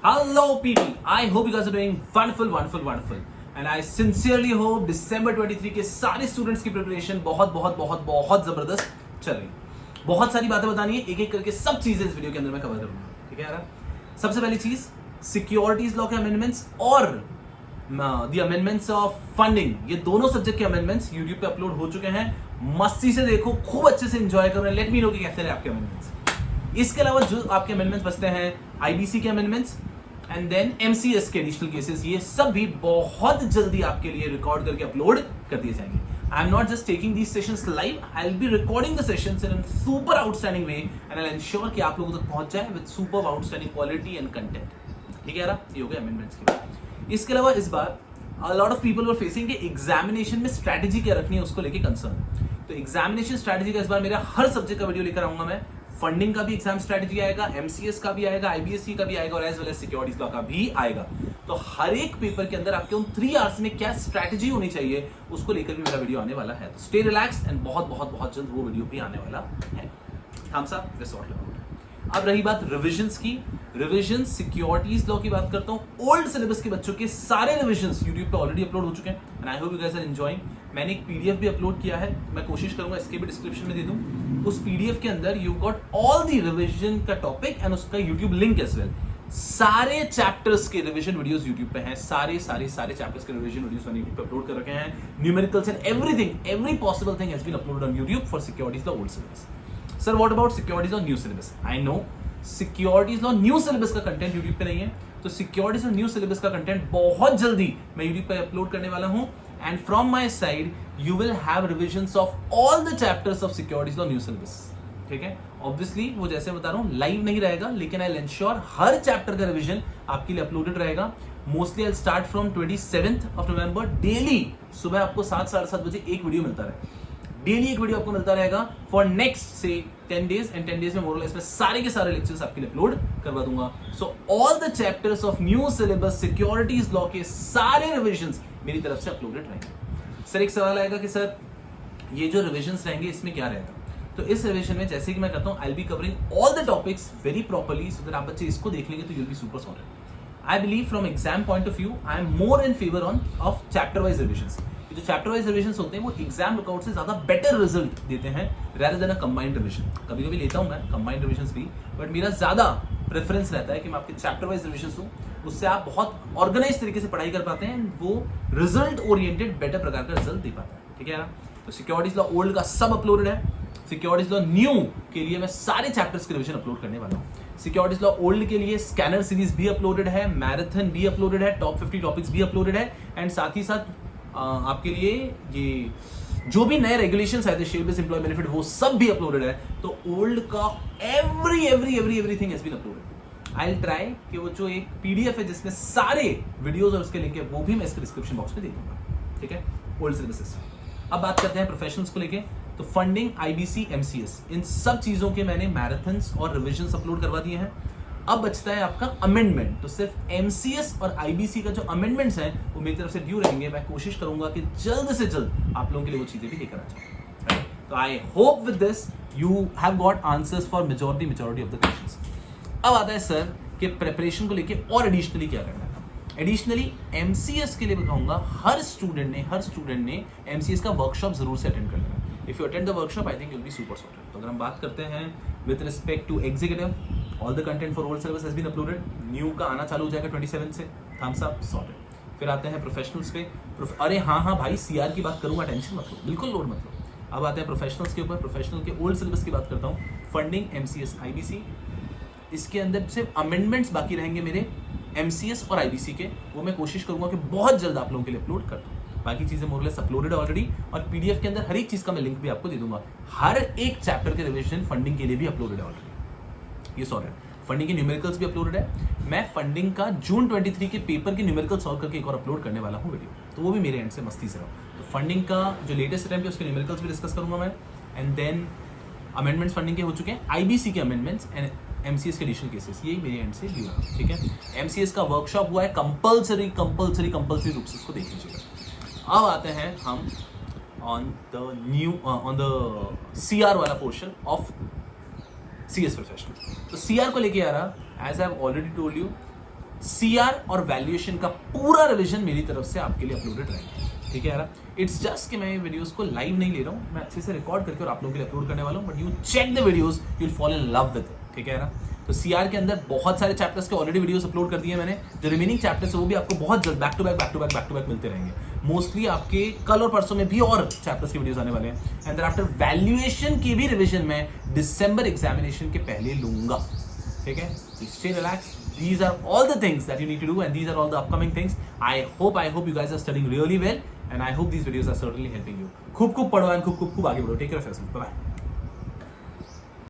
Hello people, I hope you guys are doing wonderful and I sincerely hope December 23 के सारे students की preparation बहुत जबरदस्त चल रही है। बहुत सारी बातें बतानी है, एक एक करके सब चीजें इस वीडियो के अंदर मैं कवर करूंगा, ठीक है यार। सबसे पहली चीज सिक्योरिटीज लॉ के अमेंडमेंट्स और द अमेंडमेंट्स ऑफ फंडिंग, ये दोनों सब्जेक्ट के अमेंडमेंट्स यूट्यूब पे अपलोड हो चुके हैं। मस्ती से देखो, खूब अच्छे से एंजॉय करो, लेट मी नो कि कैसे रहे आपके अमेंडमेंट्स। इसके अलावा जो आपके अमेंडमेंट्स बचते हैं, आईबीसी के अमेंडमेंट्स एंड देन एमसीएस के एडिशनल केसेस, ये सब भी बहुत जल्दी आपके लिए रिकॉर्ड करके अपलोड कर दिए जाएंगे। I am not just taking these sessions live, I will be recording the sessions in super outstanding way and I ensure कि आप लोगों तक पहुंच जाए with super outstanding quality and content, ठीक है यार। ये हो गया अमेंडमेंट्स की बात। इसके अलावा इस बार a lot of people were facing कि एग्जामिनेशन में स्ट्रैटेजी क्या रखनी है, उसको लेके कंसर्न। तो एग्जामिनेशन स्ट्रैटेजी का इस बार मेरा हर सब्जेक्ट का वीडियो लेकर आऊंगा मैं। फंडिंग का भी एग्जाम स्ट्रैटेजी आएगा, एमसीएस का भी आएगा, आईबीएससी का भी आएगा और as well as securities law का भी आएगा। तो हर एक पेपर के अंदर आपके उन 3 आवर्स में क्या स्ट्रैटेजी होनी चाहिए, उसको लेकर भी मेरा वीडियो आने वाला है। तो स्टे रिलैक्स एंड बहुत जल्द वो वीडियो भी आने वाला है। Thumbs up, this all about. अब रही बात रिविजन्स की, रिविजन सिक्योरिटीज लॉ की बात करता हूं। ओल्ड सिलेबस के बच्चों के सारे रिविजन्स यूट्यूब पे ऑलरेडी अपलोड हो चुके हैं and I hope you guys are enjoying. मैंने एक पीडीएफ भी अपलोड किया है, मैं कोशिश करूंगा इसके भी डिस्क्रिप्शन में दे दूं। उस पीडीएफ के अंदर you got all the revision का टॉपिक एंड उसका यूट्यूब लिंक एज वेल। सारे चैप्टर्स के रिवीजन वीडियोस यूट्यूब पे हैं, सारे चैप्टर्स के रिवीजन वीडियोस मैंने यूट्यूब पे अपलोड कर रखे हैं। Numericals and everything, every possible thing has been uploaded on YouTube for securities law old syllabus. Sir what about securities law new syllabus? I know securities law new syllabus का content YouTube पे नहीं है, तो securities law new syllabus का content बहुत जल्दी मैं YouTube पे अपलोड करने वाला हूं and from my side you will have revisions of all the chapters of securities law new syllabus, ठीक है। ऑब्वियसली वो जैसे बता रहा हूं लाइव नहीं रहेगा, लेकिन I will ensure her chapter का रिवीजन आपके लिए अपलोडेड रहेगा। Mostly I will start from 27th of November. Daily सुबह आपको 7-7:30 बजे एक वीडियो मिलता रहे, डेली एक वीडियो आपको मिलता रहेगा फॉर नेक्स्ट से 10 डेज एंड 10 डेज में मोरलेस में सारे के सारे लेक्चर्स आपके लिए अपलोड करवा दूंगा। So all the chapters of new syllabus securities law के सारे रिविजन्स मेरी तरफ से अपलोडेड रहेंगे। सर एक सवाल आएगा कि सर ये जो रिविजन्स रहेंगे इसमें क्या रहेगा? तो इस रिविजन में जैसे कि मैं कहता हूं I will be covering all the topics very properly so that आप बच्चे इसको देख लेंगे तो you will be super sorted. I believe from exam point of view I am more in favour of chapter wise revisions. जो chapter wise revisions होते हैं वो एग्जाम लुकआउट से ज्यादा बेटर रिजल्ट देते हैं rather than a combined revision. कभी कभी लेता हूं मैं कंबाइंड रिविजन्स भी, बट मेरा ज्यादा प्रेफरेंस रहता है कि मैं आपके चैप्टर वाइज रिविजन्स दूं। उससे आप बहुत ऑर्गेनाइज तरीके से पढ़ाई कर पाते हैं, वो रिजल्ट ओरिएंटेड बेटर प्रकार का रिजल्ट दे पाता है, ठीक है यार। तो सिक्योरिटीज लॉ ओल्ड का सब अपलोडेड है, सिक्योरिटीज लॉ न्यू के लिए मैं सारे चैप्टर्स के रिविजन अपलोड करने वाला हूँ। सिक्योरिटीज लॉ ओल्ड के लिए स्कैनर सीरीज भी अपलोडेड है, मैराथन भी अपलोडेड है, टॉप 50 टॉपिक्स भी अपलोडेड है एंड साथ ही साथ आपके लिए ये जो भी नए रेगुलेशंस आए थे शेयर बेस्ड एम्प्लॉय बेनिफिट, वो सब भी अपलोडेड है। तो ओल्ड का everything has been uploaded. I will try कि वो जो एक पीडीएफ है जिसमें सारे वीडियोस और उसके लिंक है वो भी मैं इसके डिस्क्रिप्शन बॉक्स में दे दूंगा, ठीक है, ओल्ड सिलेबस। अब बात करते हैं प्रोफेशनल्स को लेके। तो फंडिंग, आईबीसी, एमसीएस, इन सब चीजों के मैंने मैराथन्स और रिविजन्स अपलोड करवा दिए हैं। अब बचता है आपका अमेंडमेंट। तो सिर्फ एमसीएस और आईबीसी का जो अमेंडमेंट्स हैं वो मेरी तरफ से ड्यू रहेंगे। मैं कोशिश करूंगा कि जल्द से जल्द आप लोगों के लिए वो चीजें भी लेकर आ जाऊं। तो I hope with this you have got answers for majority of the questions. अब आता है सर कि प्रिपरेशन को लेके और एडिशनली क्या करना है। एडिशनली एमसीएस के लिए बताऊंगा हर स्टूडेंट ने एमसीएस का वर्कशॉप जरूर से अटेंड करना है। If you attend the workshop I think you will be super sorted. तो अगर हम बात करते हैं with respect to executive, all the content for old syllabus has been uploaded. New का आना चालू हो जाएगा 27 से, थम्स अप, सॉर्टेड। फिर आते हैं प्रोफेशनल्स पे। अरे हाँ भाई, सीआर की बात करूंगा, टेंशन मत लो, बिल्कुल लोड मत लो। अब आते हैं प्रोफेशनल्स के ऊपर। प्रोफेशनल के ओल्ड सिलेबस की बात करता हूँ, फंडिंग, एमसीएस, आईबीसी। इसके अंदर सिर्फ अमेंडमेंट्स बाकी रहेंगे मेरे एमसीएस और आईबीसी के, वो मैं कोशिश करूंगा कि बहुत जल्द आप लोगों के लिए अपलोड कर दूं। बाकी चीजें मोरलेस अपलोडेड ऑलरेडी और पीडीएफ के अंदर हर एक चीज का मैं लिंक भी आपको दे दूंगा। हर एक चैप्टर के रिविजन फंडिंग के लिए भी अपलोडेड है ऑलरेडी, ये सॉर्टेड। फंडिंग के न्यूमेरिकल्स भी अपलोडेड है। मैं फंडिंग का जून 23 के पेपर के न्यूमेरिकल सॉल्व करके एक और अपलोड करने वाला हूँ वीडियो, तो वो भी मेरे एंड से मस्ती से रहो। तो फंडिंग का जो लेटेस्ट अटेम्प्ट है उसके न्यूमेरिकल्स भी डिस्कस करूंगा मैं एंड देन अमेंडमेंट्स फंडिंग के हो चुके हैं, आईबीसी के अमेंडमेंट्स एंड एमसीएस के एडिशनल केसेस, ये मेरे एंड से ड्यू है, ठीक है। एमसीएस का वर्कशॉप हुआ है, कंपल्सरी रूप से इसको देख लीजिएगा। अब आते हैं हम ऑन द सीआर वाला पोर्शन ऑफ सीएस प्रोफेशनल। तो सीआर को लेके आ रहा, as I have already told you, CR और वैल्यूएशन का पूरा रिवीजन मेरी तरफ से आपके लिए अपलोडेड रहेगा, ठीक है यार। इट्स जस्ट कि मैं ये वीडियोस को लाइव नहीं ले रहा हूँ, मैं अच्छे से रिकॉर्ड करके और आप लोगों के लिए अपलोड करने वाला हूँ, but you check the videos, you will fall in love with, ठीक है यार। तो सीआर के अंदर बहुत सारे चैप्टर्स के ऑलरेडी वीडियोस अपलोड कर दिए मैंने, जो रिमेनिंग चैप्टर्स है वो भी आपको बहुत जल्द बैक टू बैक मिलते रहेंगे। मोस्टली आपके कल और परसों में भी और चैप्टर्स के वीडियोस आने वाले हैं, एंड देन आफ्टर वैल्यूएशन की भी रिवीजन मैं दिसंबर एग्जामिनेशन के पहले लूंगा, ठीक है। Stay relax, these are all the things that you need to do, and these are all the upcoming things. I hope you guys are studying really well, and I hope these videos are certainly helping you. खूब पढ़ो and खूब आगे बढ़ो. Take care of yourself. Bye bye.